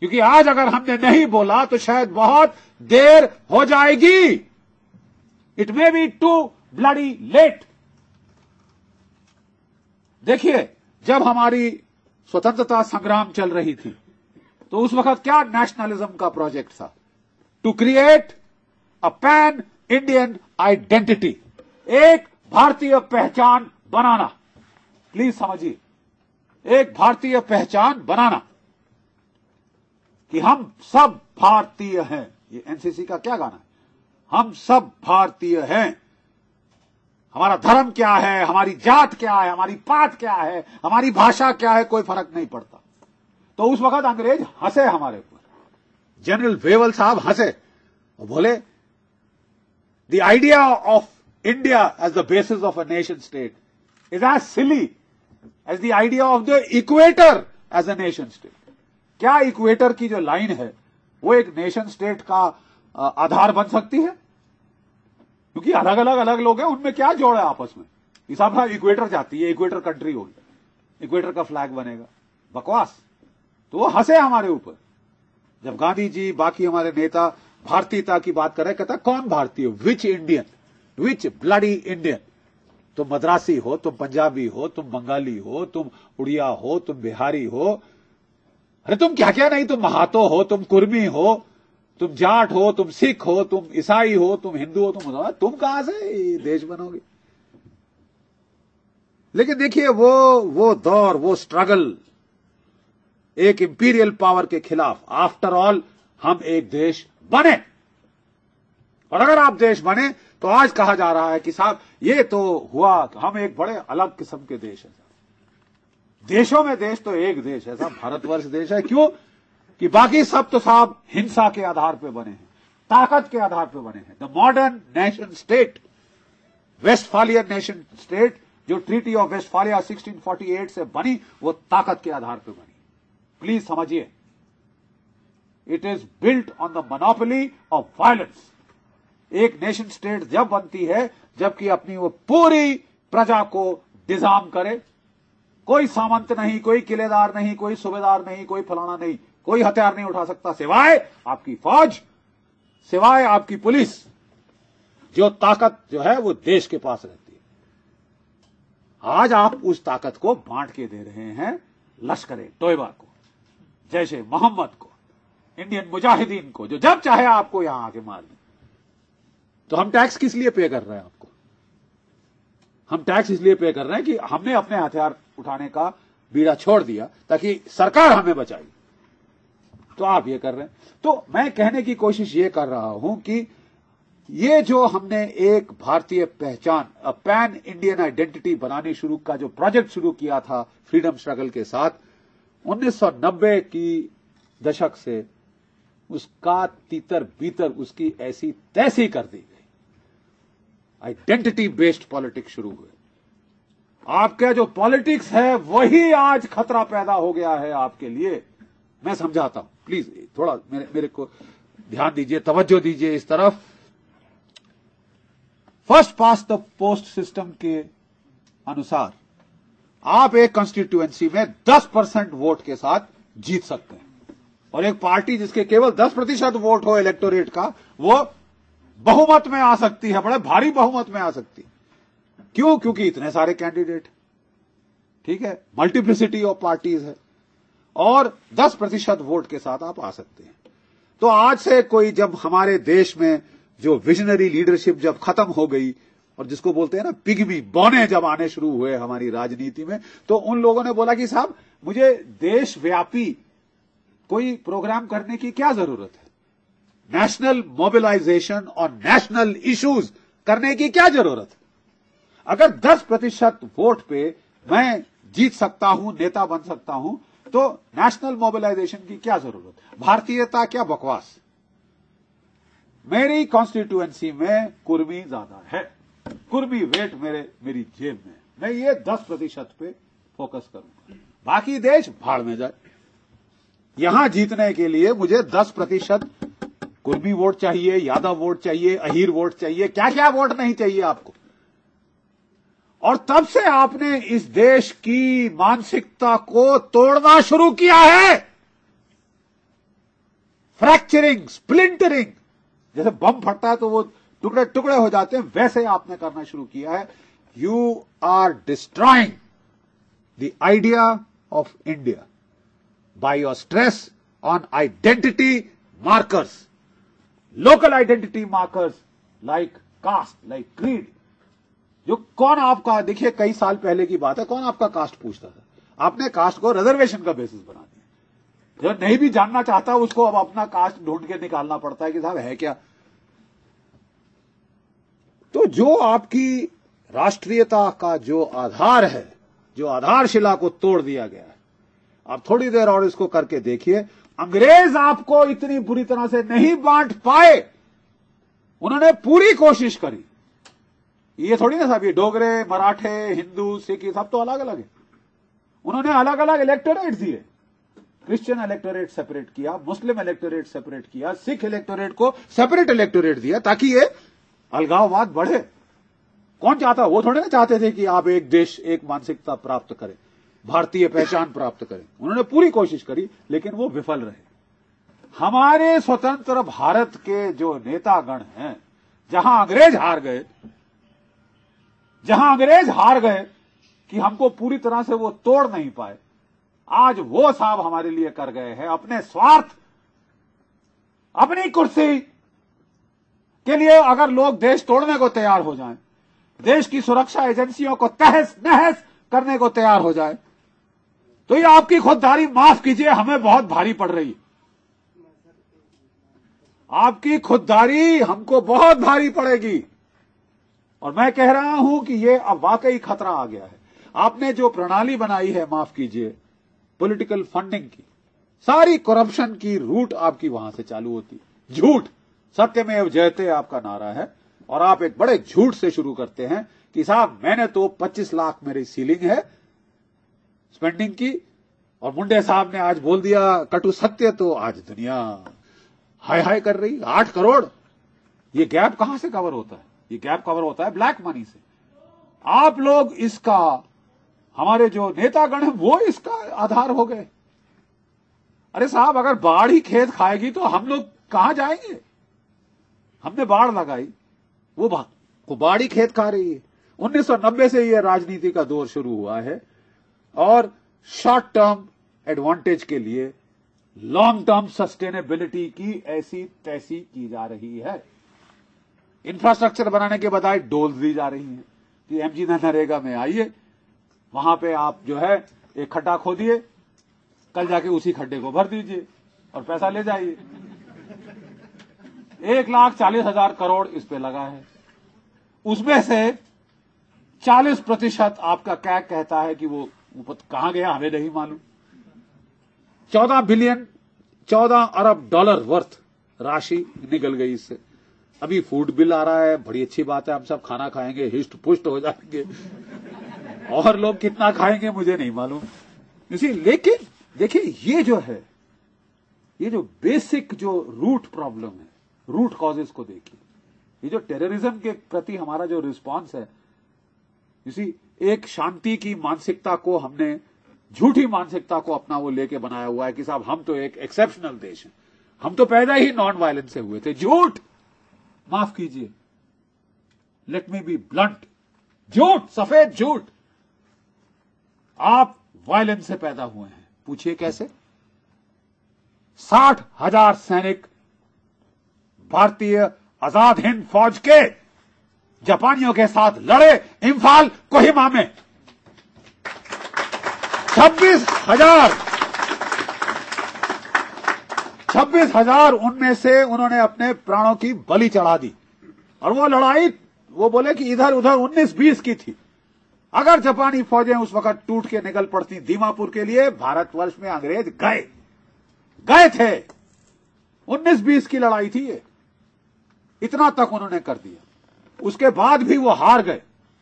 क्योंकि आज अगर हमने नहीं बोला तो शायद बहुत देर हो जाएगी। It may be too bloody late. देखिए, जब हमारी स्वतंत्रता संग्राम चल रही थी तो उस वक्त क्या नेशनलिज्म का प्रोजेक्ट था? To create a pan Indian identity, एक भारतीय पहचान बनाना। प्लीज समझिए, एक भारतीय पहचान बनाना कि हम सब भारतीय हैं। ये एनसीसी का क्या गाना है? हम सब भारतीय हैं। हमारा धर्म क्या है, हमारी जात क्या है, हमारी पात क्या है, हमारी भाषा क्या है, कोई फर्क नहीं पड़ता। तो उस वक्त अंग्रेज हंसे हमारे ऊपर, जनरल वेवल साहब हंसे और बोले the idea of India as the basis of a nation state is as silly as the idea of the equator as a nation state. क्या इक्वेटर की जो लाइन है वो एक नेशन स्टेट का आधार बन सकती है? क्योंकि अलग अलग लोग हैं, उनमें क्या जोड़ है आपस में? हिसाब साहब इक्वेटर जाती है, इक्वेटर कंट्री होगी, इक्वेटर का फ्लैग बनेगा, बकवास। तो वो हंसे हमारे ऊपर। जब गांधी जी बाकी हमारे नेता भारतीयता की बात कर रहे, कहता कौन भारतीय, which Indian, which bloody Indian. तुम मद्रासी हो, तुम पंजाबी हो, तुम बंगाली हो, तुम उड़िया हो, तुम बिहारी हो, अरे तुम क्या क्या नहीं, तुम महातो हो, तुम कुर्मी हो, तुम जाट हो, तुम सिख हो, तुम ईसाई हो, तुम हिंदू हो, तुम कहां से देश बनोगे। लेकिन देखिए वो दौर, वो स्ट्रगल एक इंपीरियल पावर के खिलाफ, आफ्टर ऑल हम एक देश बने। और अगर आप देश बने तो आज कहा जा रहा है कि साहब ये तो हुआ, हम एक बड़े अलग किस्म के देश हैं। देशों में देश तो एक देश है साहब, भारतवर्ष देश है। क्यों कि बाकी सब तो साहब हिंसा के आधार पर बने हैं, ताकत के आधार पर बने हैं। The modern nation state, Westphalian nation state, जो ट्रीटी ऑफ वेस्टफालिया 1648 से बनी, वो ताकत के आधार पर बनी। प्लीज समझिए, it is built on the monopoly of violence. एक नेशन स्टेट जब बनती है जबकि अपनी वो पूरी प्रजा को डिजार्म करे, कोई सामंत नहीं, कोई किलेदार नहीं, कोई सूबेदार नहीं, कोई फलाना नहीं, कोई हथियार नहीं उठा सकता सिवाय आपकी फौज, सिवाय आपकी पुलिस। जो ताकत जो है वो देश के पास रहती है। आज आप उस ताकत को बांट के दे रहे हैं लश्कर तोयबा को, जैशे मोहम्मद को, इंडियन मुजाहिदीन को, जो जब चाहे आपको यहां आके मार दें। तो हम टैक्स किस लिए पे कर रहे हैं आपको? हम टैक्स इसलिए पे कर रहे हैं कि हमने अपने हथियार उठाने का बीड़ा छोड़ दिया ताकि सरकार हमें बचाई, तो आप ये कर रहे हैं। तो मैं कहने की कोशिश ये कर रहा हूं कि ये जो हमने एक भारतीय पहचान, पैन इंडियन आइडेंटिटी बनाने शुरू का जो प्रोजेक्ट शुरू किया था फ्रीडम स्ट्रगल के साथ 1990 की दशक से, उसका तीतर बीतर उसकी ऐसी तैसी कर दी गई। आइडेंटिटी बेस्ड पॉलिटिक्स शुरू हुए। आपका जो पॉलिटिक्स है वही आज खतरा पैदा हो गया है आपके लिए। मैं समझाता हूं, प्लीज थोड़ा मेरे को ध्यान दीजिए, तवज्जो दीजिए इस तरफ। First pass the post system के अनुसार आप एक कॉन्स्टिट्यूएंसी में 10% वोट के साथ जीत सकते हैं, और एक पार्टी जिसके केवल 10% वोट हो इलेक्टोरेट का, वो बहुमत में आ सकती है, बड़े भारी बहुमत में आ सकती है। क्यों? क्योंकि इतने सारे कैंडिडेट, ठीक है, मल्टीप्लिसिटी ऑफ पार्टीज है, और 10% वोट के साथ आप आ सकते हैं। तो आज से कोई, जब हमारे देश में जो विजनरी लीडरशिप जब खत्म हो गई, और जिसको बोलते हैं ना पिग्मी, बौने जब आने शुरू हुए हमारी राजनीति में, तो उन लोगों ने बोला कि साहब मुझे देशव्यापी कोई प्रोग्राम करने की क्या जरूरत है, नेशनल मोबिलाइजेशन और नेशनल इश्यूज करने की क्या जरूरत है। अगर 10% वोट पे मैं जीत सकता हूं, नेता बन सकता हूं, तो नेशनल मोबिलाइजेशन की क्या जरूरत है। भारतीयता क्या बकवास। मेरी कॉन्स्टिट्यूएंसी में कुर्मी ज्यादा है, कुर्मी वेट मेरी जेब में, मैं ये 10% पे फोकस करूंगा, बाकी देश भाड़ में जाए। यहां जीतने के लिए मुझे 10% कुर्मी वोट चाहिए, यादव वोट चाहिए, अहीर वोट चाहिए, क्या क्या वोट नहीं चाहिए आपको। और तब से आपने इस देश की मानसिकता को तोड़ना शुरू किया है। फ्रैक्चरिंग, स्प्लिंटरिंग, जैसे बम फटता है तो वो टुकड़े टुकड़े हो जाते हैं, वैसे आपने करना शुरू किया है। You are destroying the idea of India by your stress on identity markers, local identity markers like caste, like creed. जो कौन आपका, देखिए कई साल पहले की बात है, कौन आपका कास्ट पूछता था। आपने कास्ट को रिजर्वेशन का बेसिस बना दिया। जो नहीं भी जानना चाहता उसको अब अपना कास्ट ढूंढ के निकालना पड़ता है कि साहब है क्या। तो जो आपकी राष्ट्रीयता का जो आधार है, जो आधारशिला को तोड़ दिया गया है, आप थोड़ी देर और इसको करके देखिए। अंग्रेज आपको इतनी बुरी तरह से नहीं बांट पाए, उन्होंने पूरी कोशिश करी। ये थोड़ी ना साहब ये डोगरे, मराठे, हिंदू, सिख ये सब तो अलग अलग है। उन्होंने अलग अलग इलेक्टोरेट दिए, क्रिश्चियन इलेक्टोरेट सेपरेट किया, मुस्लिम इलेक्टोरेट सेपरेट किया, सिख इलेक्टोरेट को सेपरेट इलेक्टोरेट दिया, ताकि ये अलगाववाद बढ़े। कौन चाहता, वो थोड़े ना चाहते थे कि आप एक देश, एक मानसिकता प्राप्त करें, भारतीय पहचान प्राप्त करें। उन्होंने पूरी कोशिश करी लेकिन वो विफल रहे। हमारे स्वतंत्र भारत के जो नेतागण हैं, जहां अंग्रेज हार गए कि हमको पूरी तरह से वो तोड़ नहीं पाए, आज वो साहब हमारे लिए कर गए हैं। अपने स्वार्थ, अपनी कुर्सी के लिए अगर लोग देश तोड़ने को तैयार हो जाएं, देश की सुरक्षा एजेंसियों को तहस नहस करने को तैयार हो जाए, तो ये आपकी खुददारी, माफ कीजिए, हमें बहुत भारी पड़ रही है। आपकी खुददारी हमको बहुत भारी पड़ेगी। और मैं कह रहा हूं कि ये अब वाकई खतरा आ गया है। आपने जो प्रणाली बनाई है, माफ कीजिए, पॉलिटिकल फंडिंग की, सारी करप्शन की रूट आपकी वहां से चालू होती। झूठ, सत्यमेव जयते आपका नारा है, और आप एक बड़े झूठ से शुरू करते हैं कि साहब मैंने तो 25 लाख मेरी सीलिंग है स्पेंडिंग की, और मुंडे साहब ने आज बोल दिया कटु सत्य, तो आज दुनिया हाय हाय कर रही। 8 करोड़, ये गैप कहां से कवर होता है? ये गैप कवर होता है ब्लैक मनी से। आप लोग इसका, हमारे जो नेतागण हैं वो इसका आधार हो गए। अरे साहब, अगर बाढ़ ही खेत खाएगी तो हम लोग कहां जाएंगे? हमने बाढ़ लगाई, वो बाढ़ ही खेत खा रही है। 1990 से ये राजनीति का दौर शुरू हुआ है, और शॉर्ट टर्म एडवांटेज के लिए लॉन्ग टर्म सस्टेनेबिलिटी की ऐसी तैसी की जा रही है। इंफ्रास्ट्रक्चर बनाने के बजाय डोल्स दी जा रही हैं कि एमजी नरेगा में आइए, वहां पे आप जो है एक खड्डा खोदिए, कल जाके उसी खड्डे को भर दीजिए और पैसा ले जाइए। 1,40,000 करोड़ इस पे लगा है। उसमें से 40% आपका क्या कहता है कि वो कहां गया, हमें नहीं मालूम। 14 अरब डॉलर वर्थ राशि निकल गई इससे। अभी फूड बिल आ रहा है, बड़ी अच्छी बात है, हम सब खाना खाएंगे, हिष्ट पुष्ट हो जाएंगे, और लोग कितना खाएंगे मुझे नहीं मालूम। लेकिन देखिए, ये जो है, ये जो बेसिक जो रूट प्रॉब्लम है, रूट कॉजेस को देखिए। ये जो टेररिज्म के प्रति हमारा जो रिस्पांस है, एक शांति की मानसिकता को हमने, झूठी मानसिकता को अपना वो लेके बनाया हुआ है कि साहब हम तो एक एक्सेप्शनल देश हैं, हम तो पैदा ही नॉन वायलेंस से हुए थे। झूठ, माफ कीजिए, लेट मी बी ब्लंट, झूठ, सफेद झूठ। आप वायलेंस से पैदा हुए हैं। पूछिए कैसे? 60,000 सैनिक भारतीय आजाद हिंद फौज के जापानियों के साथ लड़े इंफाल कोहिमा में। 26,000 उनमें से उन्होंने अपने प्राणों की बलि चढ़ा दी। और वो लड़ाई, वो बोले कि इधर उधर 19-20 की थी। अगर जापानी फौजें उस वक्त टूट के निकल पड़ती दीमापुर के लिए, भारतवर्ष में अंग्रेज गए थे। 19-20 की लड़ाई थी ये। इतना तक उन्होंने कर दिया। उसके बाद भी वो हार गए,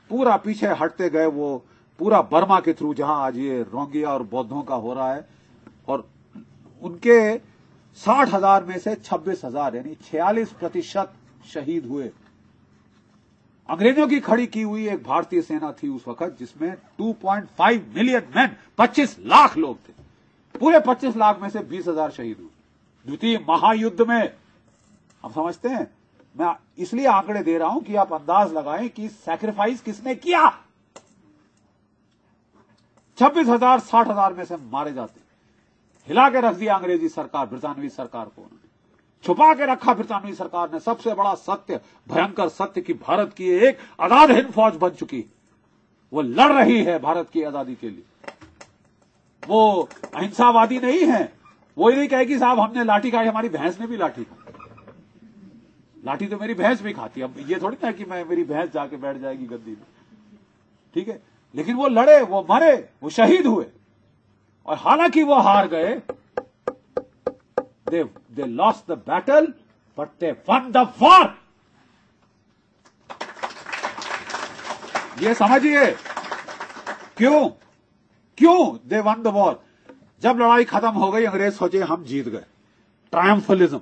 पूरा पीछे हटते गए। वो पूरा बर्मा के थ्रू, जहां आज ये रोंगिया और बौद्धों का हो रहा है, और उनके 60,000 में से 26,000 यानी 46% शहीद हुए। अंग्रेजों की खड़ी की हुई एक भारतीय सेना थी उस वक्त, जिसमें 2.5 मिलियन मैन, 25 लाख लोग थे। पूरे 25 लाख में से 20,000 शहीद हुए द्वितीय महायुद्ध में। आप समझते हैं? मैं इसलिए आंकड़े दे रहा हूं कि आप अंदाज लगाएं कि सैक्रिफाइस किसने किया। 26,000 60,000 में से मारे जाते। हिला के रख दिया अंग्रेजी सरकार, ब्रितानवी सरकार को उन्होंने छुपा के रखा। ब्रितानवी सरकार ने सबसे बड़ा सत्य, भयंकर सत्य, कि भारत की एक आजाद हिंद फौज बन चुकी, वो लड़ रही है भारत की आजादी के लिए। वो अहिंसावादी नहीं है। वो ही नहीं कहेगी साहब हमने लाठी खाई, हमारी भैंस ने भी लाठी खाई। लाठी तो मेरी भैंस भी खाती है। अब ये थोड़ी ना कि मेरी भैंस जाके बैठ जाएगी गद्दी में, ठीक है। लेकिन वो लड़े, वो मरे, वो शहीद हुए। और हालांकि वो हार गए, they lost the battle, but they won the war. ये समझिए क्यों they won the war. जब लड़ाई खत्म हो गई, अंग्रेज सोचे हम जीत गए, ट्रायम्फलिज्म,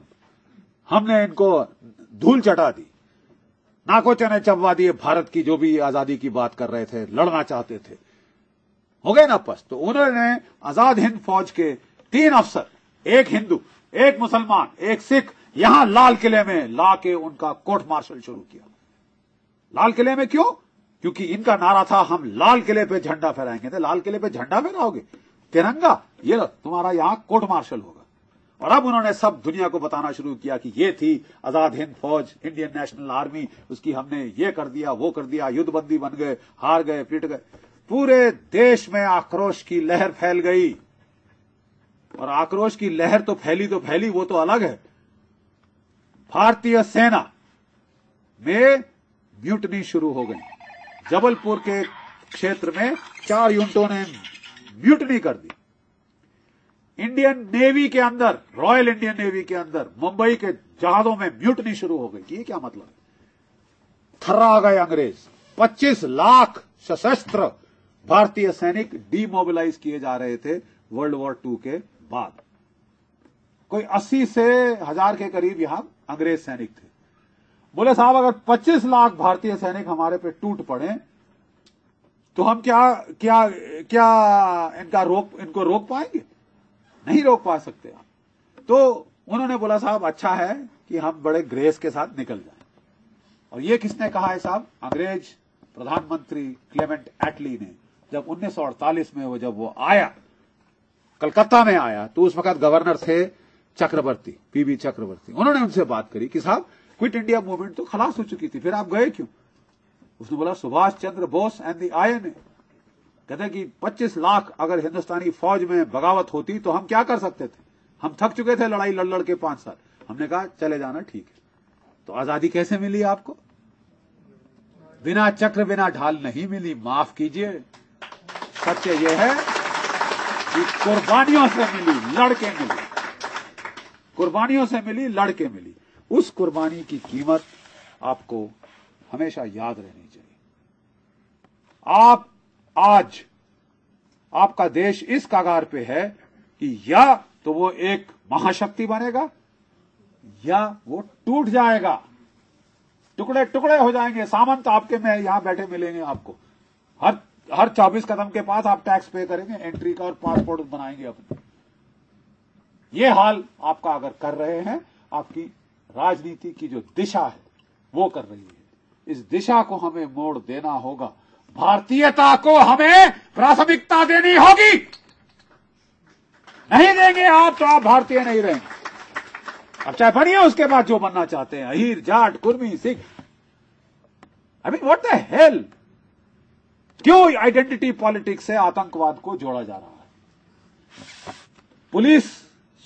हमने इनको धूल चटा दी, नाको चने चबवा दिए। भारत की जो भी आजादी की बात कर रहे थे, लड़ना चाहते थे, हो गए ना पस्त। तो उन्होंने आजाद हिंद फौज के 3 अफसर, एक हिंदू, एक मुसलमान, एक सिख यहां लाल किले में लाके उनका कोर्ट मार्शल शुरू किया। लाल किले में क्यों? क्योंकि इनका नारा था हम लाल किले पे झंडा फहराएंगे। तो लाल किले पे झंडा फहराओगे, तिरंगा, ये लो तुम्हारा यहां कोर्ट मार्शल होगा। और अब उन्होंने सब दुनिया को बताना शुरू किया कि ये थी आजाद हिंद फौज, इंडियन नेशनल आर्मी, उसकी हमने ये कर दिया, वो कर दिया, युद्धबंदी बन गए, हार गए, पीट गए। पूरे देश में आक्रोश की लहर फैल गई। और आक्रोश की लहर तो फैली, वो तो अलग है। भारतीय सेना में म्यूटनी शुरू हो गई। जबलपुर के क्षेत्र में 4 यूनिटों ने म्यूटनी कर दी। इंडियन नेवी के अंदर, रॉयल इंडियन नेवी के अंदर मुंबई के जहाजों में म्यूटनी शुरू हो गई। ये क्या मतलब है? थर्रा गए अंग्रेज। 25 लाख सशस्त्र भारतीय सैनिक डीमोबिलाइज किए जा रहे थे वर्ल्ड वॉर II के बाद। कोई 80 से 1000 के करीब यहां अंग्रेज सैनिक थे। बोले साहब अगर 25 लाख भारतीय सैनिक हमारे पे टूट पड़े तो हम क्या इनको रोक पाएंगे? नहीं रोक पा सकते आप। तो उन्होंने बोला साहब अच्छा है कि हम बड़े ग्रेस के साथ निकल जाएं। और ये किसने कहा है साहब? अंग्रेज प्रधानमंत्री क्लेमेंट एटली ने। जब 1948 में जब वो आया, कलकत्ता में आया, तो उस वक्त गवर्नर थे चक्रवर्ती, पीबी चक्रवर्ती। उन्होंने उनसे बात करी कि साहब क्विट इंडिया मूवमेंट तो खलास हो चुकी थी, फिर आप गए क्यों? उसने बोला Subhash Chandra Bose and the INA कहते कि 25 लाख अगर हिंदुस्तानी फौज में बगावत होती तो हम क्या कर सकते थे? हम थक चुके थे लड़ाई लड़ के 5 साल। हमने कहा चले जाना, ठीक है। तो आजादी कैसे मिली आपको? बिना चक्र बिना ढाल नहीं मिली, माफ कीजिए। सत्य यह है कि कुर्बानियों से मिली, लड़के मिली, कुर्बानियों से मिली, लड़के मिली। उस कुर्बानी की कीमत आपको हमेशा याद रहनी चाहिए। आप आज आपका देश इस कगार पे है कि या तो वो एक महाशक्ति बनेगा या वो टूट जाएगा, टुकड़े टुकड़े हो जाएंगे। सामंत आपके में यहां बैठे मिलेंगे आपको। हर 24 कदम के पास आप टैक्स पे करेंगे, एंट्री का और पासपोर्ट बनाएंगे अपने। ये हाल आपका अगर कर रहे हैं, आपकी राजनीति की जो दिशा है वो कर रही है। इस दिशा को हमें मोड़ देना होगा। भारतीयता को हमें प्राथमिकता देनी होगी। नहीं देंगे आप तो आप भारतीय नहीं रहेंगे। अब चाहे बनिए उसके बाद जो बनना चाहते हैं, Ahir, Jat, Kurmi, Sikh. I mean what the hell? क्यों आइडेंटिटी पॉलिटिक्स से आतंकवाद को जोड़ा जा रहा है? पुलिस,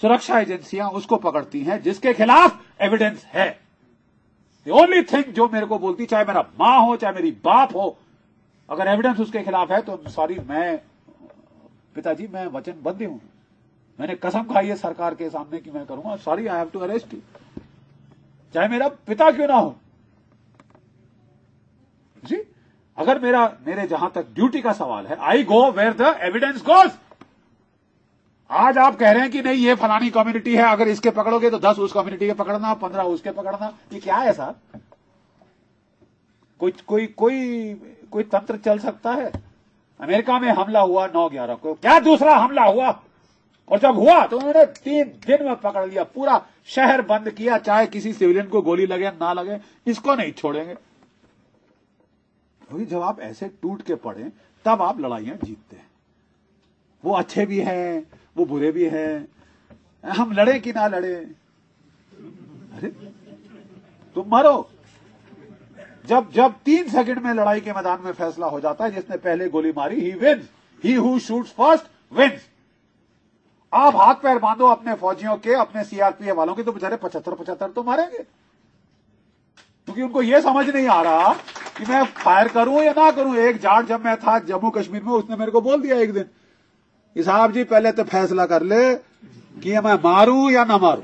सुरक्षा एजेंसियां उसको पकड़ती हैं जिसके खिलाफ एविडेंस है। द ओनली थिंग जो मेरे को बोलती, चाहे मेरा मां हो चाहे मेरी बाप हो, अगर एविडेंस उसके खिलाफ है तो सॉरी, मैं पिताजी मैं वचनबद्ध हूं, मैंने कसम खाई है सरकार के सामने कि मैं करूंगा, sorry I have to arrest you, चाहे मेरा पिता क्यों ना हो। जी, अगर मेरे जहां तक ड्यूटी का सवाल है, I go where the evidence goes. आज आप कह रहे हैं कि नहीं ये फलानी कम्युनिटी है, अगर इसके पकड़ोगे तो 10 उस कम्युनिटी के पकड़ना, 15 उसके पकड़ना। ये क्या है साहब? कोई तंत्र चल सकता है? अमेरिका में हमला हुआ 9/11 को, क्या दूसरा हमला हुआ? और जब हुआ तो उन्होंने 3 दिन में पकड़ लिया, पूरा शहर बंद किया, चाहे किसी सिविलियन को गोली लगे ना लगे, इसको नहीं छोड़ेंगे। क्योंकि जब आप ऐसे टूट के पड़े तब आप लड़ाइयां जीतते हैं। वो अच्छे भी हैं, वो बुरे भी हैं, हम लड़े कि ना लड़े, अरे तुम मरो। जब 3 सेकंड में लड़ाई के मैदान में फैसला हो जाता है, जिसने पहले गोली मारी he wins, he who shoots first wins. आप हाथ पैर बांधो अपने फौजियों के, अपने सीआरपीएफ वालों के, तो बेचारे 75 तो मारेंगे, क्योंकि उनको यह समझ नहीं आ रहा कि मैं फायर करूं या ना करूं। एक जाट जब मैं था जम्मू कश्मीर में, उसने मेरे को बोल दिया एक दिन, साहब जी पहले तो फैसला कर ले कि मैं मारूं या ना मारूं।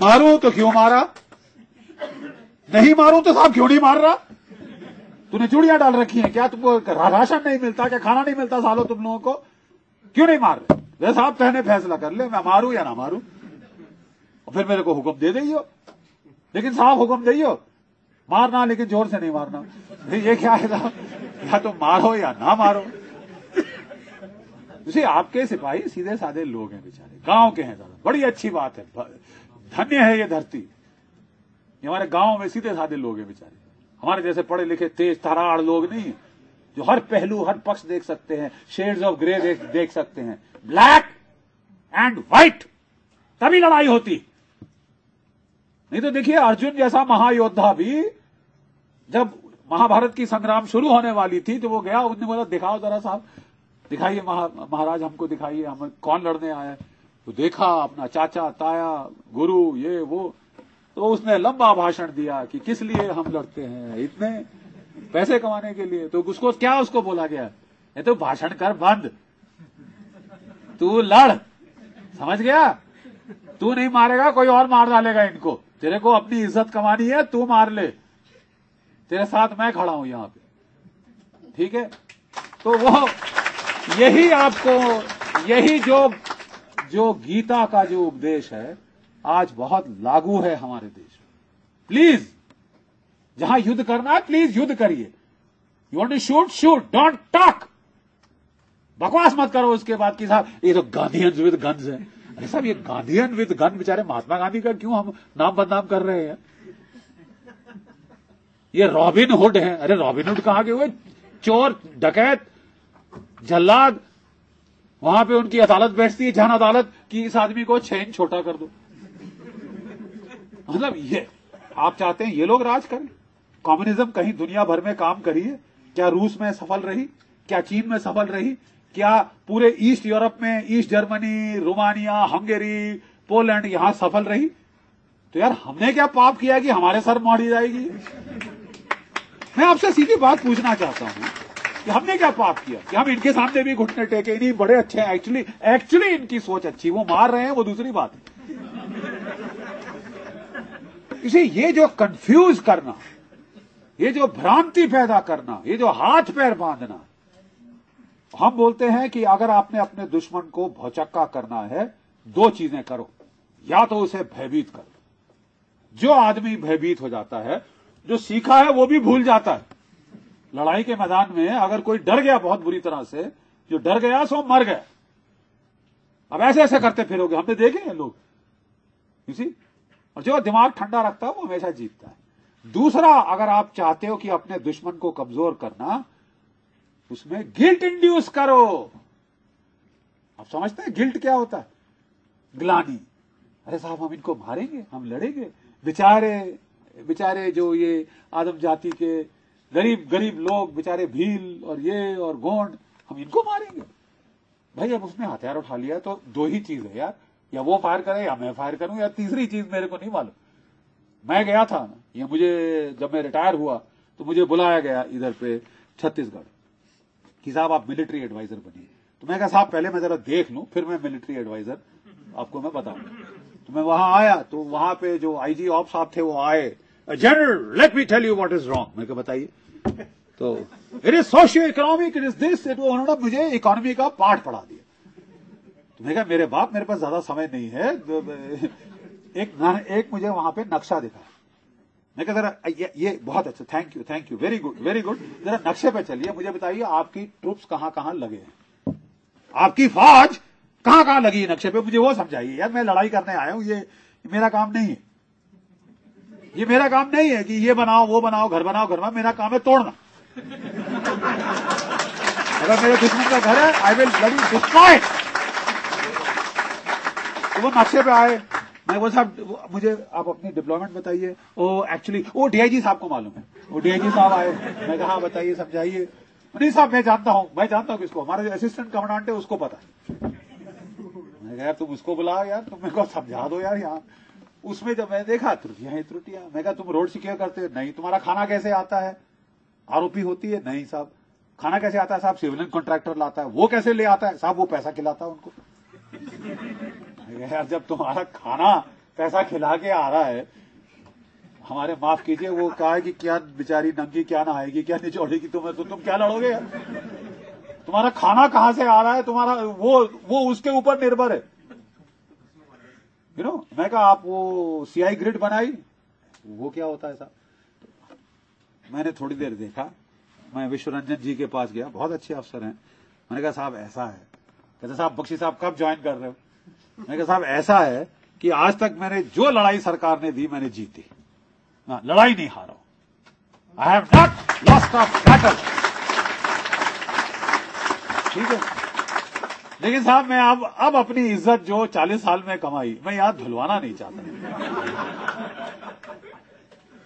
मारूं तो क्यों मारा, नहीं मारूं तो साहब क्यों नहीं मार रहा? तूने चूड़ियां डाल रखी हैं क्या? तुमको राशन नहीं मिलता क्या? खाना नहीं मिलता सालों तुम लोगों को? क्यों नहीं मार रहे? साहब कहने फैसला कर ले, मैं मारूं या ना मारूं। और फिर मेरे को हुक्म दे दियो, लेकिन साहब हुक्म दियो मारना, लेकिन जोर से नहीं मारना। ये क्या है साहब? या तो मारो या ना मारो। उसे आपके सिपाही सीधे साधे लोग हैं बेचारे, गांव के हैं दादा, बड़ी अच्छी बात है, धन्य है ये धरती। ये हमारे गांव में सीधे साधे लोग हैं बेचारे, हमारे जैसे पढ़े लिखे तेज तराड़ लोग नहीं, जो हर पहलू हर पक्ष देख सकते हैं, शेड्स ऑफ ग्रे देख सकते हैं, ब्लैक एंड व्हाइट, तभी लड़ाई होती। नहीं तो देखिए अर्जुन जैसा महायोद्धा भी जब महाभारत की संग्राम शुरू होने वाली थी तो वो गया, उसने बोला दिखाओ जरा साहब, दिखाइए महाराज हमको दिखाइए, हम कौन लड़ने आए। तो देखा अपना चाचा ताया गुरु ये वो, तो उसने लंबा भाषण दिया कि किस लिए हम लड़ते हैं, इतने पैसे कमाने के लिए। तो उसको बोला गया, ये तो भाषण कर बंद, तू लड़, समझ गया, तू नहीं मारेगा कोई और मार डालेगा इनको, तेरे को अपनी इज्जत कमानी है, तू मार ले, तेरे साथ मैं खड़ा हूं यहां पे, ठीक है। तो वो यही आपको, यही जो गीता का जो उपदेश है आज बहुत लागू है हमारे देश में। प्लीज जहां युद्ध करना है प्लीज युद्ध करिए, you want to shoot shoot, don't talk, बकवास मत करो उसके बाद कि साहब ये तो गांधीयंस विद गन्स है। अरे साहब ये गांधीयन विद गन बेचारे महात्मा गांधी का क्यों हम नाम बदनाम कर रहे हैं? ये रॉबिन हुड है, अरे रॉबिन हुड कहां के हुए, चोर डकैत जल्लाद, वहां पे उनकी अदालत बैठती है, जहां अदालत की इस आदमी को चेन छोटा कर दो। मतलब ये आप चाहते हैं ये लोग राज करें? कम्युनिज्म कहीं दुनिया भर में काम करी है क्या? रूस में सफल रही क्या? चीन में सफल रही क्या? पूरे ईस्ट यूरोप में, east Germany, Romania, Hungary, Poland यहां सफल रही? तो यार हमने क्या पाप किया कि हमारे सर मोड़ी जाएगी? मैं आपसे सीधी बात पूछना चाहता हूं कि हमने क्या पाप किया कि हम इनके सामने भी घुटने टेके? नहीं, बड़े अच्छे हैं एक्चुअली इनकी सोच अच्छी, वो मार रहे हैं वो दूसरी बात है। इसे ये जो कंफ्यूज करना, ये जो भ्रांति पैदा करना, ये जो हाथ पैर बांधना, हम बोलते हैं कि अगर आपने अपने दुश्मन को भौचक्का करना है, दो चीजें करो, या तो उसे भयभीत करो। जो आदमी भयभीत हो जाता है, जो सीखा है वो भी भूल जाता है। लड़ाई के मैदान में अगर कोई डर गया बहुत बुरी तरह से, जो डर गया सो मर गया। अब ऐसे ऐसे करते फिरोगे, हमने देखे हैं लोग, इसी। और जो दिमाग ठंडा रखता है वो हमेशा जीतता है। दूसरा, अगर आप चाहते हो कि अपने दुश्मन को कमजोर करना, उसमें गिल्ट इंड्यूस करो। आप समझते हैं गिल्ट क्या होता है? ग्लानी, अरे साहब हम इनको मारेंगे, हम लड़ेंगे, बेचारे जो ये आदम जाति के गरीब लोग, बेचारे भील और ये और गोंड, हम इनको मारेंगे। भाई अब उसने हथियार उठा लिया तो दो ही चीज है यार, या वो फायर करे या मैं फायर करूं, या तीसरी चीज मेरे को नहीं मालूम। मैं गया था ना, ये मुझे जब मैं रिटायर हुआ तो मुझे बुलाया गया इधर पे छत्तीसगढ़ कि साहब आप मिलिट्री एडवाइजर बनिए। तो मैं कहा साहब पहले मैं जरा देख लूं, फिर मैं मिलिट्री एडवाइजर आपको मैं बताऊंगा। तो मैं वहां आया तो वहां पे जो आईजी ऑफ साहब थे वो आए, general let me tell you what is wrong. मैं कहा बताइए। तो it is socio economic, it is this, उन्होंने मुझे इकोनॉमी का पाठ पढ़ा दिया। तो मैं कहा मेरे बाप मेरे पास ज्यादा समय नहीं है, एक मुझे वहां पे नक्शा दिखा। मैं कहा जरा ये बहुत अच्छा, थैंक यू वेरी गुड, जरा नक्शे पे चलिए, मुझे बताइए आपकी ट्रूप्स कहां कहां लगे हैं, आपकी फौज कहां कहां लगी है नक्शे पे, मुझे वो समझाइए यार। मैं लड़ाई करने आया हूं, ये मेरा काम नहीं है, ये मेरा काम नहीं है कि ये बनाओ वो बनाओ, घर बनाओ, मेरा काम है तोड़ना। अगर मेरे दुश्मन का घर है, आई विल ब्लडी डिस्ट्रॉय। तो वो नक्शे पे आए, मैं वो साहब मुझे आप अपनी डिप्लॉयमेंट बताइए। ओ एक्चुअली वो डीआईजी साहब को मालूम है, वो डीआईजी साहब आए। मैं कहा बताइए समझाइए। नहीं साहब मैं जानता हूं किसको, हमारा जो असिस्टेंट कमांडेंट है उसको पता है। मैं कहा यार तुम उसको बुलाओ यार, तुम मेरे को समझा दो यार। यहाँ उसमें जब मैं देखा त्रुटियां, मैं कहा तुम रोड सिक्योर करते हो? नहीं। तुम्हारा खाना कैसे आता है? आरोपी होती है? नहीं साहब। खाना कैसे आता है? साहब सिविलियन कॉन्ट्रैक्टर लाता है। वो कैसे ले आता है? साहब वो पैसा खिलाता है उनको। यार जब तुम्हारा खाना पैसा खिला के आ रहा है, हमारे माफ कीजिए, वो कहा है कि क्या बेचारी नंगी क्या नहाएगी, क्या निचोड़ेगी तुम्हें, तो तुम क्या लड़ोगे यार? तुम्हारा खाना कहां से आ रहा है, तुम्हारा वो उसके ऊपर निर्भर है। मैं कहा आप वो सीआई ग्रिड बनाई, वो क्या होता है साहब? मैंने थोड़ी देर देखा, मैं विश्व रंजन जी के पास गया, बहुत अच्छे अफसर हैं। मैंने कहा साहब ऐसा है, कहते साहब बख्शी साहब कब ज्वाइन कर रहे हो? मैं कहा साहब ऐसा है कि आज तक मैंने जो लड़ाई सरकार ने दी मैंने जीती, लड़ाई नहीं हारा हूं। I have not lost a battle. ठीक है, लेकिन साहब मैं अब अपनी इज्जत जो 40 साल में कमाई मैं यहां धुलवाना नहीं चाहता।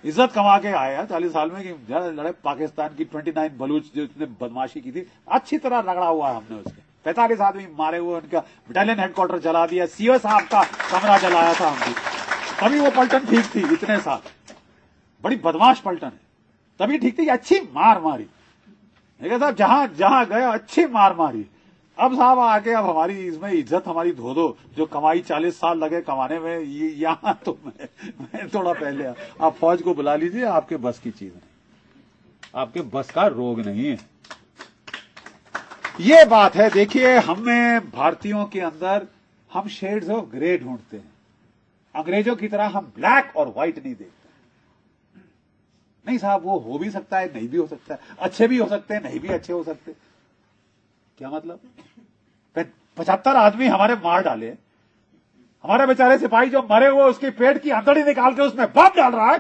इज्जत कमा के आया 40 साल में कि लड़े पाकिस्तान की 29 बलूच जो उसने बदमाशी की थी, अच्छी तरह रगड़ा हुआ है हमने उसके। 45 आदमी मारे हुए, उनका बटालियन हेडक्वार्टर जला दिया, सीओ साहब का कमरा जलाया था हमने, तभी वो पलटन ठीक थी। इतने साल बड़ी बदमाश पलटन है, तभी ठीक थी। अच्छी मार मारी, देखा साहब जहां जहां गए अच्छी मार मारी। अब साहब आके अब हमारी इसमें इज्जत हमारी धो दो, जो कमाई 40 साल लगे कमाने में, यहां तो मैं थोड़ा पहले आप फौज को बुला लीजिए, आपके बस की चीज नहीं, आपके बस का रोग नहीं है। ये बात है। देखिए, हमें भारतीयों के अंदर हम शेड्स ऑफ ग्रे ढूंढते हैं, अंग्रेजों की तरह हम ब्लैक और व्हाइट नहीं देखते। नहीं साहब, वो हो भी सकता है, नहीं भी हो सकता है, अच्छे भी हो सकते हैं, नहीं भी अच्छे हो सकते। क्या मतलब? 75 आदमी हमारे मार डाले, हमारे बेचारे सिपाही जो मरे वो उसके पेट की अंदड़ी निकाल के उसमें बम डाल रहा है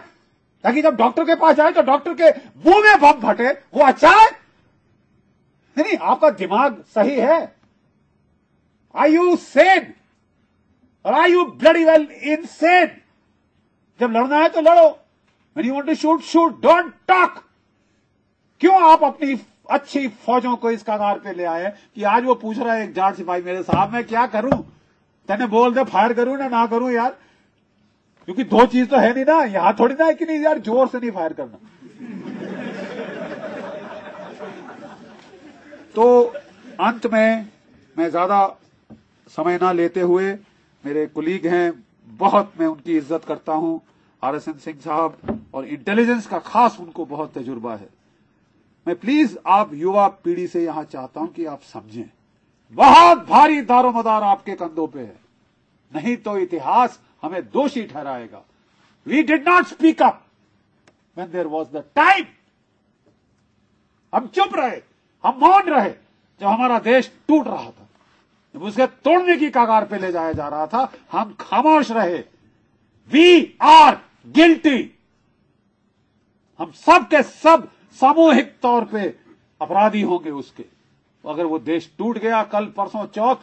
ताकि जब डॉक्टर के पास जाए तो डॉक्टर के मुंह में बम फटे। वो अच्छा है? नहीं, आपका दिमाग सही है? आर यू सेन और are you bloody well insane? जब लड़ना है तो लड़ो, when you want to shoot shoot, don't talk. क्यों आप अपनी अच्छी फौजों को इस कगार पे ले आए कि आज वो पूछ रहा है एक जाट सिपाही मेरे साहब मैं क्या करूं? तेने बोल दे फायर करूं ना करूं यार, क्योंकि दो चीज तो है नहीं ना, यहां थोड़ी ना है कि नहीं यार जोर से नहीं फायर करना। तो अंत में मैं ज्यादा समय ना लेते हुए, मेरे कुलीग हैं बहुत, मैं उनकी इज्जत करता हूं, RSN सिंह साहब, और इंटेलिजेंस का खास उनको बहुत तजुर्बा है। मैं प्लीज आप युवा पीढ़ी से यहां चाहता हूं कि आप समझें, बहुत भारी दारोमदार आपके कंधों पे है, नहीं तो इतिहास हमें दोषी ठहराएगा। We did not speak up when there was the time. हम चुप रहे, हम मौन रहे जब हमारा देश टूट रहा था, जब उसे तोड़ने की कगार पे ले जाया जा रहा था, हम खामोश रहे। We are guilty. हम सब के सब सामूहिक तौर पे अपराधी होंगे उसके। तो अगर वो देश टूट गया कल परसों चौथ,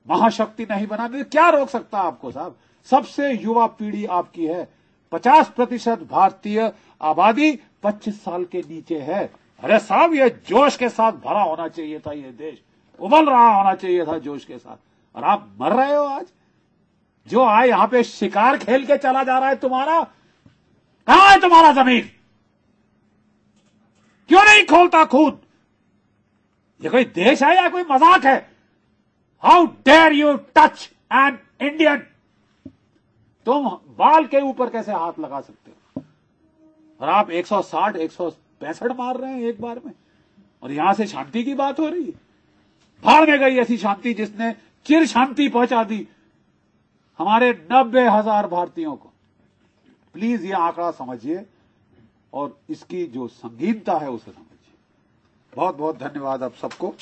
महाशक्ति नहीं बना, तो क्या रोक सकता आपको साहब? सबसे युवा पीढ़ी आपकी है, 50% भारतीय आबादी 25 साल के नीचे है। अरे साहब, ये जोश के साथ भरा होना चाहिए था, ये देश उबल रहा होना चाहिए था जोश के साथ, और आप मर रहे हो आज। जो आए यहां पे शिकार खेल के चला जा रहा है तुम्हारा, कहां है तुम्हारा जमीन? क्यों नहीं खोलता खून? ये कोई देश है या कोई मजाक है? How dare you touch an Indian? तुम बाल के ऊपर कैसे हाथ लगा सकते हो? और आप 160 165 मार रहे हैं एक बार में, और यहां से शांति की बात हो रही है। भाड़ में गई ऐसी शांति जिसने चिर शांति पहुंचा दी हमारे 90,000 भारतीयों को। प्लीज ये आंकड़ा समझिए और इसकी जो संगीनता है उसे समझिए। बहुत बहुत धन्यवाद आप सबको।